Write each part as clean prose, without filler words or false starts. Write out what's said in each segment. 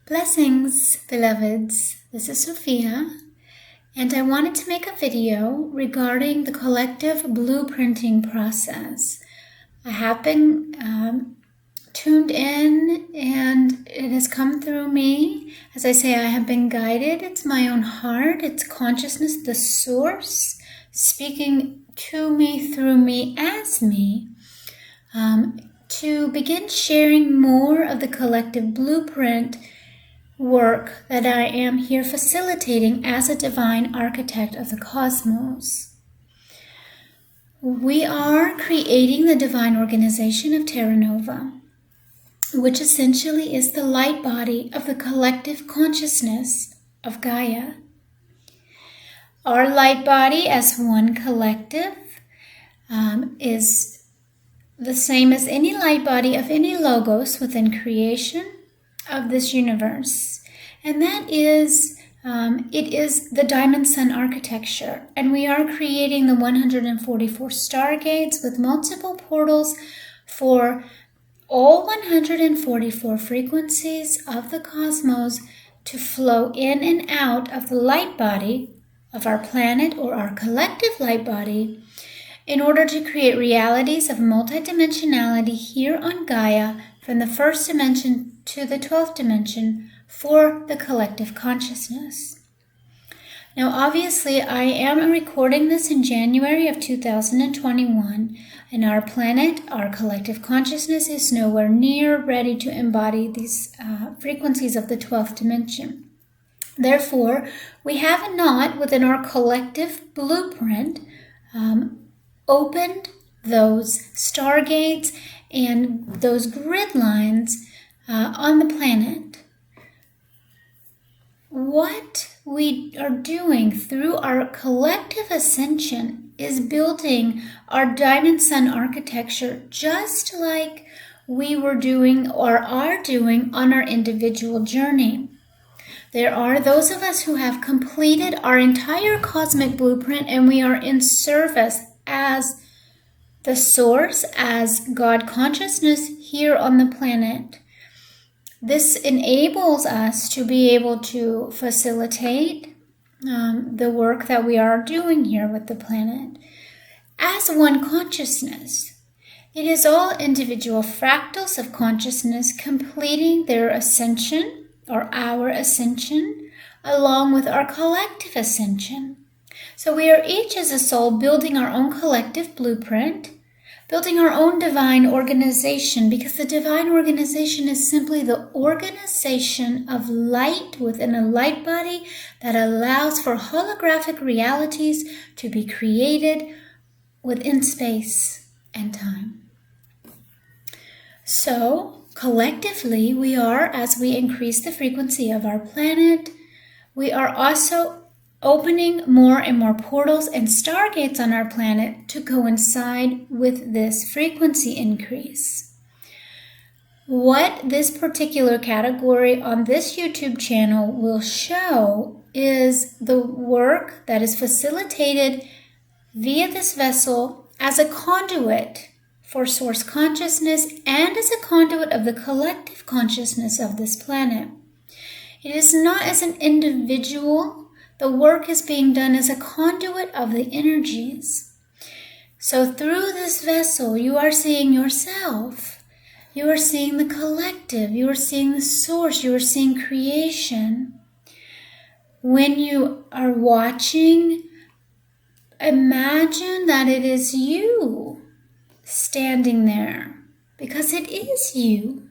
Blessings, beloveds. This is Sophia, and I wanted to make a video regarding the collective blueprinting process. I have been tuned in, and it has come through me. As I say, I have been guided. It's my own heart, it's consciousness, the source, speaking to me, through me, as me, to begin sharing more of the collective blueprint work that I am here facilitating as a divine architect of the cosmos. We are creating the divine organization of Terra Nova, which essentially is the light body of the collective consciousness of Gaia. Our light body as one collective is the same as any light body of any logos within creation of this universe, and that is it is the diamond sun architecture, and we are creating the 144 stargates with multiple portals for all 144 frequencies of the cosmos to flow in and out of the light body of our planet or our collective light body in order to create realities of multidimensionality here on Gaia from the first dimension to the 12th dimension for the collective consciousness. Now, obviously, I am recording this in January of 2021, and our planet, our collective consciousness, is nowhere near ready to embody these frequencies of the 12th dimension. Therefore, we have not, within our collective blueprint, opened those stargates and those grid lines on the planet. What we are doing through our collective ascension is building our diamond sun architecture just like we were doing or are doing on our individual journey. There are those of us who have completed our entire cosmic blueprint, and we are in service as the source, as God consciousness here on the planet. This enables us to be able to facilitate the work that we are doing here with the planet as one consciousness. It is all individual fractals of consciousness completing their ascension or our ascension along with our collective ascension. So we are each as a soul building our own collective blueprint, building our own divine organization, because the divine organization is simply the organization of light within a light body that allows for holographic realities to be created within space and time. So, collectively, we are, as we increase the frequency of our planet, we are also opening more and more portals and stargates on our planet to coincide with this frequency increase. What this particular category on this YouTube channel will show is the work that is facilitated via this vessel as a conduit for source consciousness and as a conduit of the collective consciousness of this planet. It is not as an individual. The work is being done as a conduit of the energies. So through this vessel, you are seeing yourself. You are seeing the collective. You are seeing the source. You are seeing creation. When you are watching, imagine that it is you standing there, because it is you.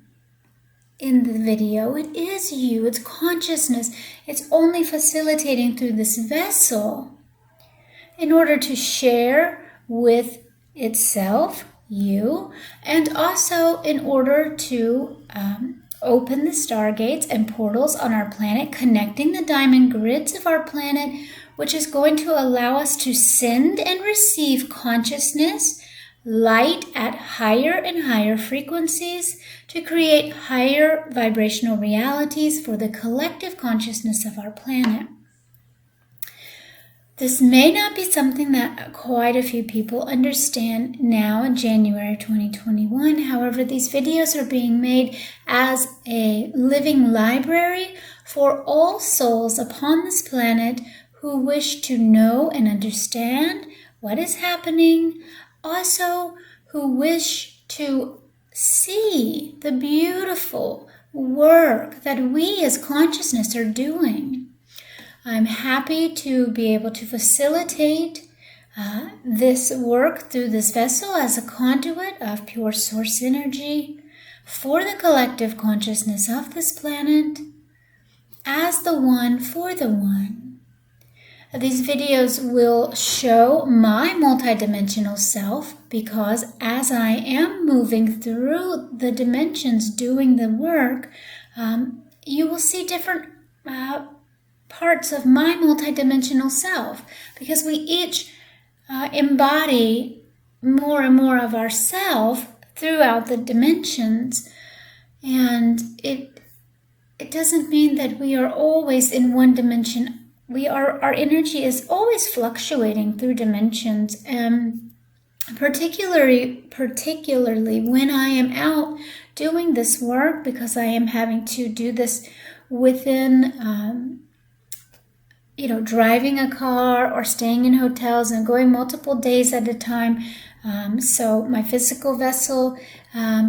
In the video, it is you, it's consciousness. It's only facilitating through this vessel in order to share with itself, you, and also in order to open the stargates and portals on our planet, connecting the diamond grids of our planet, which is going to allow us to send and receive consciousness, light at higher and higher frequencies to create higher vibrational realities for the collective consciousness of our planet. This may not be something that quite a few people understand now in January 2021. However, these videos are being made as a living library for all souls upon this planet who wish to know and understand what is happening, also who wish to see the beautiful work that we as consciousness are doing. I'm happy to be able to facilitate this work through this vessel as a conduit of pure source energy for the collective consciousness of this planet, as the one for the one. These videos will show my multidimensional self because as I am moving through the dimensions doing the work, you will see different parts of my multidimensional self, because we each embody more and more of ourself throughout the dimensions, and it doesn't mean that we are always in one dimension. Our energy is always fluctuating through dimensions, particularly when I am out doing this work, because I am having to do this within driving a car or staying in hotels and going multiple days at a time. So my physical vessel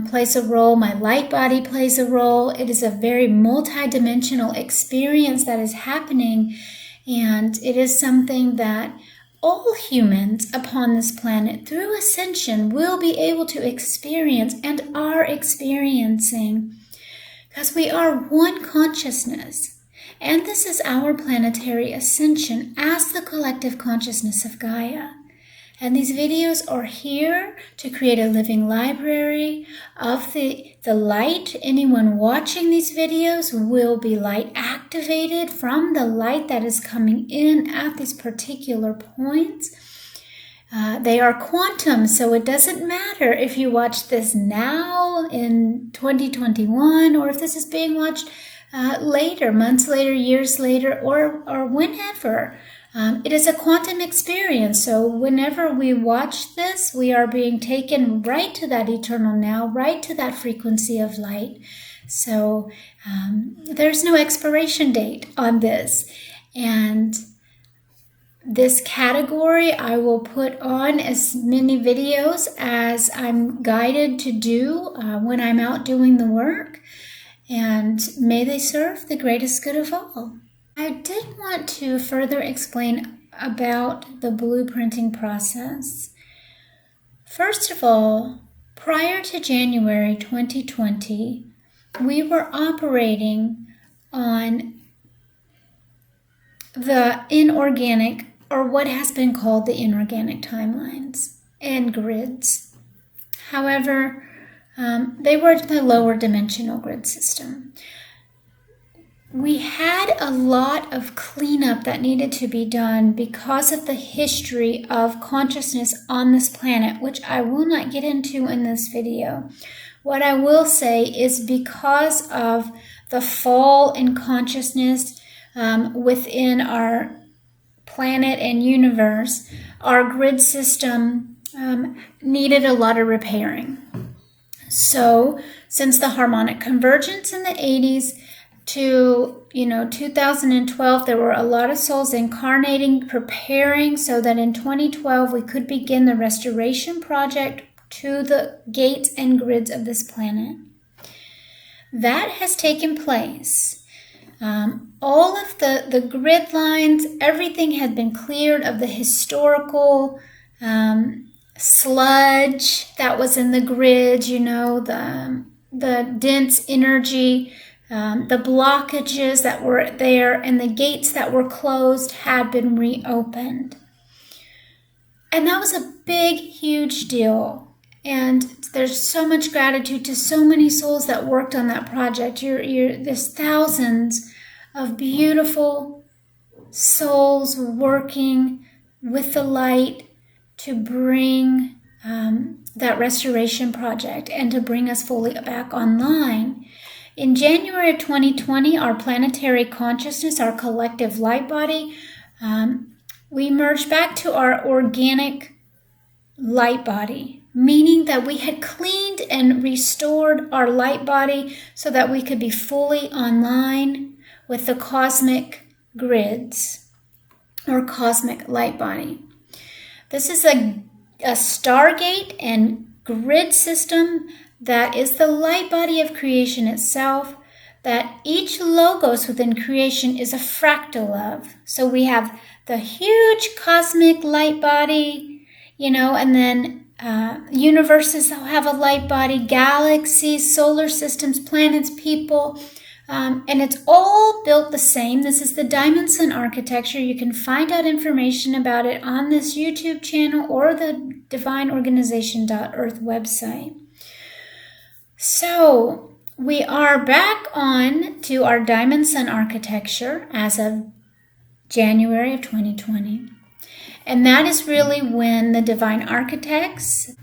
plays a role. My light body plays a role. It is a very multidimensional experience that is happening. And it is something that all humans upon this planet through ascension will be able to experience and are experiencing, because we are one consciousness. And this is our planetary ascension as the collective consciousness of Gaia. And these videos are here to create a living library of the light. Anyone watching these videos will be light activated from the light that is coming in at these particular points. They are quantum, so it doesn't matter if you watch this now in 2021 or if this is being watched later, months later, years later, or whenever. It is a quantum experience. So whenever we watch this, we are being taken right to that eternal now, right to that frequency of light. So there's no expiration date on this. And this category, I will put on as many videos as I'm guided to do when I'm out doing the work. And may they serve the greatest good of all. I did want to further explain about the blueprinting process. First of all, prior to January 2020, we were operating on the inorganic, or what has been called the inorganic timelines and grids. However, they were the lower dimensional grid system. We had a lot of cleanup that needed to be done because of the history of consciousness on this planet, which I will not get into in this video. What I will say is because of the fall in consciousness within our planet and universe, our grid system needed a lot of repairing. So since the harmonic convergence in the 80s to 2012, there were a lot of souls incarnating, preparing so that in 2012 we could begin the restoration project to the gates and grids of this planet. That has taken place. All of the grid lines, everything had been cleared of the historical sludge that was in the grid, the dense energy, the blockages that were there, and the gates that were closed had been reopened. And that was a big, huge deal. And there's so much gratitude to so many souls that worked on that project. There's thousands of beautiful souls working with the light to bring that restoration project and to bring us fully back online. In January of 2020, our planetary consciousness, our collective light body, we emerged back to our organic light body, meaning that we had cleaned and restored our light body so that we could be fully online with the cosmic grids or cosmic light body. This is a stargate and grid system that is the light body of creation itself, that each logos within creation is a fractal of. So we have the huge cosmic light body, and then universes that have a light body, galaxies, solar systems, planets, people, and it's all built the same. This is the Diamond Sun architecture. You can find out information about it on this YouTube channel or the divineorganization.earth website. So we are back on to our Diamond Sun architecture as of January of 2020. And that is really when the divine architects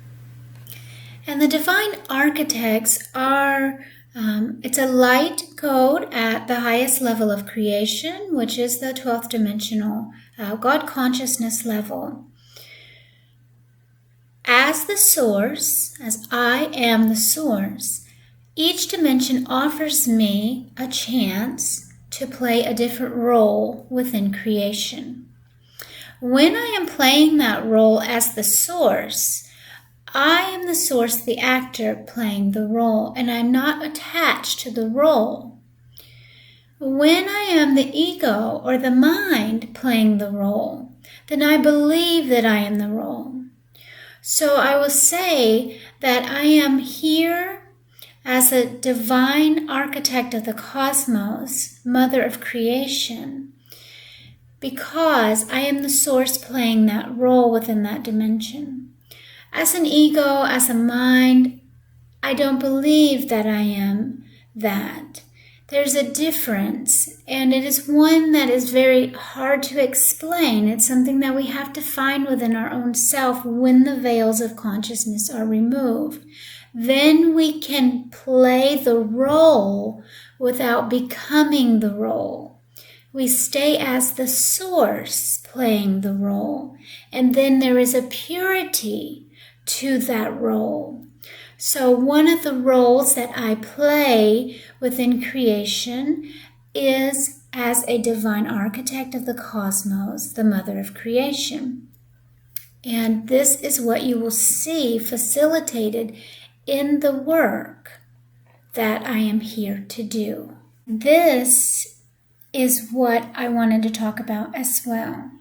are, it's a light code at the highest level of creation, which is the 12th dimensional God consciousness level. As the source, as I am the source, each dimension offers me a chance to play a different role within creation. When I am playing that role as the source, I am the source, the actor playing the role, and I'm not attached to the role. When I am the ego or the mind playing the role, then I believe that I am the role. So I will say that I am here as a divine architect of the cosmos, mother of creation, because I am the source playing that role within that dimension. As an ego, as a mind, I don't believe that I am that. There's a difference, and it is one that is very hard to explain. It's something that we have to find within our own self when the veils of consciousness are removed. Then we can play the role without becoming the role. We stay as the source playing the role, and then there is a purity to that role. So one of the roles that I play within creation is as a divine architect of the cosmos, the mother of creation. And this is what you will see facilitated in the work that I am here to do. This is what I wanted to talk about as well,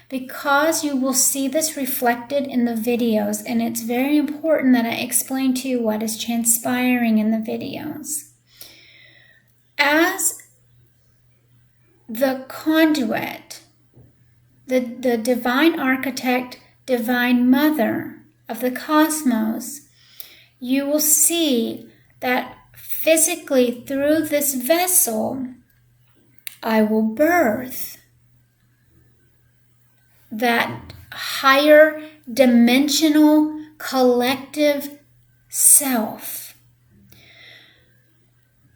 because you will see this reflected in the videos, and it's very important that I explain to you what is transpiring in the videos. As the conduit, the divine architect, divine mother of the cosmos, you will see that physically through this vessel, I will birth that higher dimensional collective self.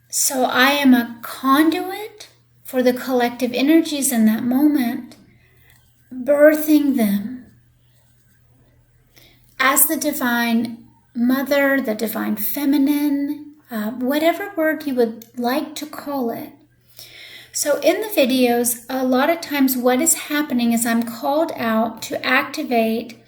So I am a conduit for the collective energies in that moment, birthing them as the divine mother, the divine feminine, whatever word you would like to call it. So in the videos, a lot of times what is happening is I'm called out to activate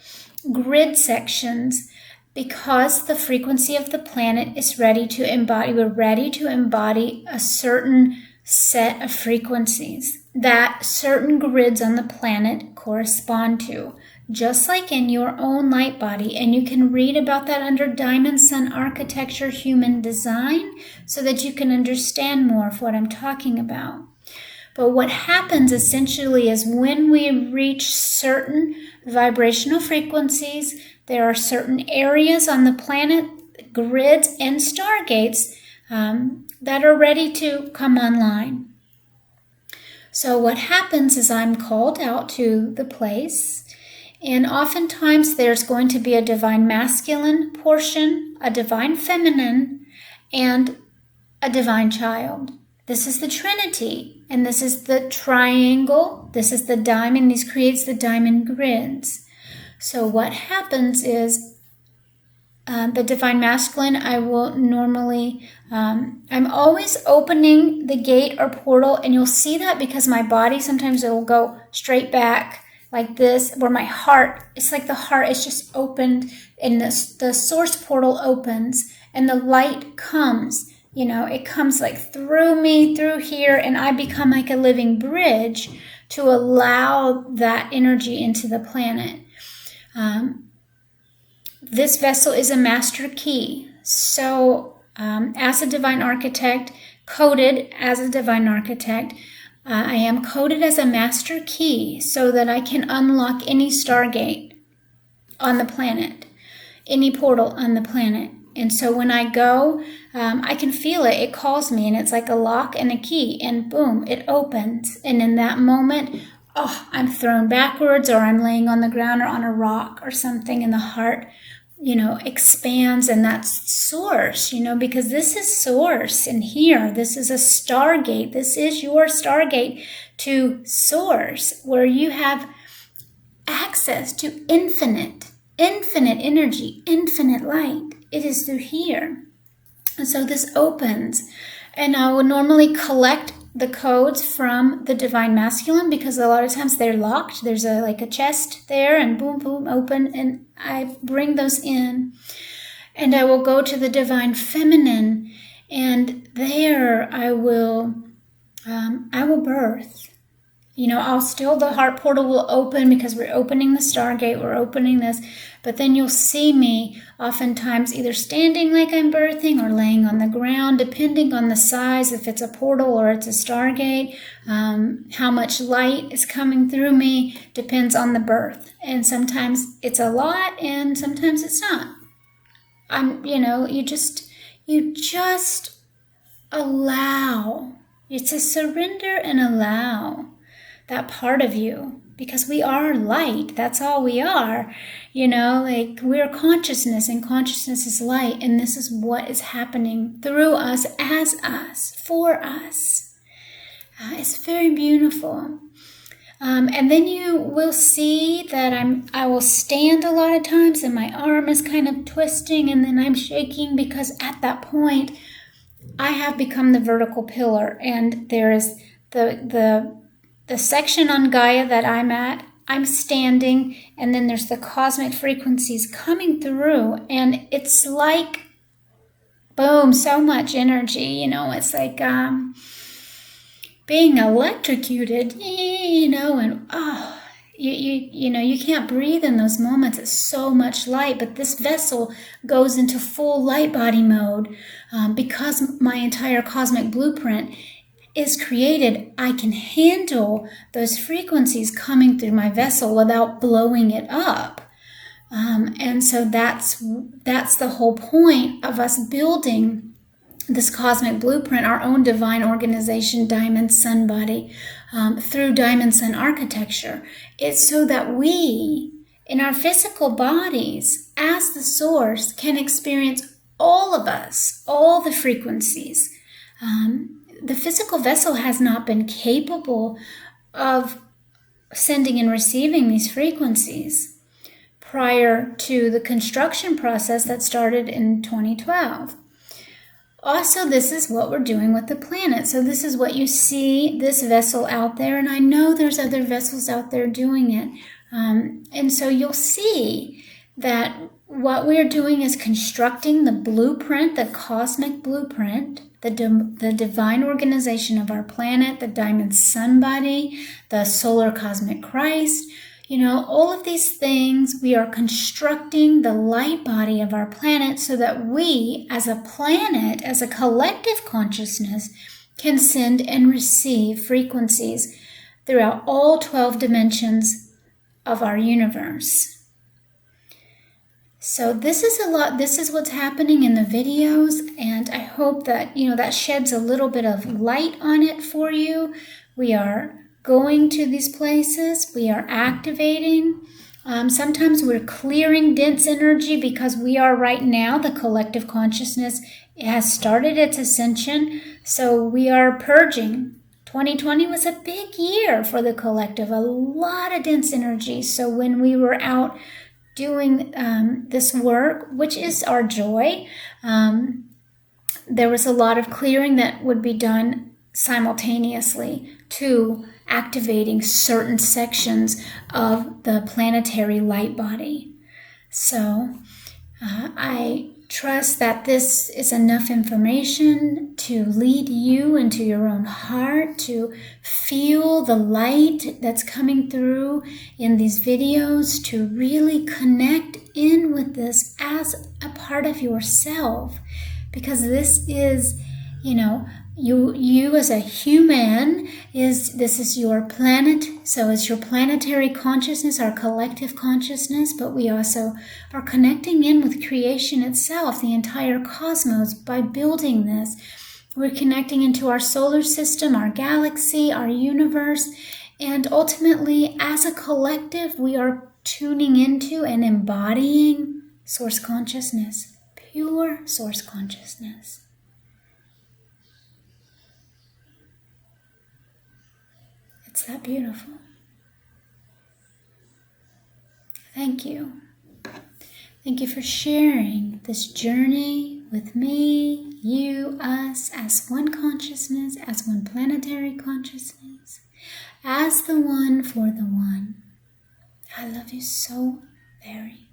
grid sections because the frequency of the planet is ready to embody. We're ready to embody a certain set of frequencies that certain grids on the planet correspond to, just like in your own light body. And you can read about that under Diamond Sun Architecture Human Design so that you can understand more of what I'm talking about. But what happens essentially is when we reach certain vibrational frequencies, there are certain areas on the planet, grids and stargates that are ready to come online. So what happens is I'm called out to the place, and oftentimes there's going to be a divine masculine portion, a divine feminine, and a divine child. This is the Trinity, and this is the triangle. This is the diamond. This creates the diamond grids. So what happens is the Divine Masculine, I will normally, I'm always opening the gate or portal, and you'll see that because my body, sometimes it will go straight back like this, where my heart, it's like the heart is just opened, and the source portal opens, and the light comes. It comes like through me, through here, and I become like a living bridge to allow that energy into the planet. This vessel is a master key. So as a divine architect, coded as a divine architect, I am coded as a master key so that I can unlock any stargate on the planet, any portal on the planet. And so when I go, I can feel it. It calls me, and it's like a lock and a key, and boom, it opens. And in that moment, I'm thrown backwards, or I'm laying on the ground or on a rock or something, and the heart, expands, and that's source, because this is source. And here, this is a stargate. This is your stargate to source, where you have access to infinite energy, infinite light. It is through here. And so this opens, and I would normally collect the codes from the Divine Masculine, because a lot of times they're locked. There's a chest there, and boom, boom, open, and I bring those in. And I will go to the Divine Feminine, and there I will birth. The heart portal will open because we're opening the stargate, we're opening this, but then you'll see me oftentimes either standing like I'm birthing or laying on the ground, depending on the size, if it's a portal or it's a stargate, how much light is coming through me depends on the birth. And sometimes it's a lot, and sometimes it's not. You just allow. It's a surrender and allow that part of you, because we are light. That's all we are. We're consciousness, and consciousness is light, and this is what is happening through us, as us, for us. It's very beautiful. And then you will see that I will stand a lot of times, and my arm is kind of twisting, and then I'm shaking, because at that point I have become the vertical pillar, and there is the section on Gaia that I'm at, I'm standing, and then there's the cosmic frequencies coming through, and it's like, boom, so much energy, it's like being electrocuted, and you can't breathe in those moments. It's so much light, but this vessel goes into full light body mode because my entire cosmic blueprint is created. I can handle those frequencies coming through my vessel without blowing it up. And so that's the whole point of us building this cosmic blueprint, our own divine organization, Diamond Sun Body, through Diamond Sun architecture. It's so that we, in our physical bodies, as the source, can experience all of us, all the frequencies. The physical vessel has not been capable of sending and receiving these frequencies prior to the construction process that started in 2012. Also, this is what we're doing with the planet. So this is what you see, this vessel out there, and I know there's other vessels out there doing it. And so you'll see that what we're doing is constructing the blueprint, the cosmic blueprint, the divine organization of our planet, the Diamond Sun Body, the solar cosmic Christ. All of these things, we are constructing the light body of our planet so that we, as a planet, as a collective consciousness, can send and receive frequencies throughout all 12 dimensions of our universe. So this is what's happening in the videos, and I hope that, that sheds a little bit of light on it for you. We are going to these places, we are activating Sometimes we're clearing dense energy because we are right now, the collective consciousness has started its ascension. So we are purging. 2020 was a big year for the collective, a lot of dense energy. So when we were out doing this work, which is our joy, there was a lot of clearing that would be done simultaneously to activating certain sections of the planetary light body. So I trust that this is enough information to lead you into your own heart, to feel the light that's coming through in these videos, to really connect in with this as a part of yourself. Because this is, you as a human, this is your planet. So it's your planetary consciousness, our collective consciousness, but we also are connecting in with creation itself, the entire cosmos, by building this. We're connecting into our solar system, our galaxy, our universe, and ultimately, as a collective, we are tuning into and embodying source consciousness. Pure source consciousness. It's that beautiful. Thank you. Thank you for sharing this journey with me, you, us, as one consciousness, as one planetary consciousness, as the one for the one. I love you so very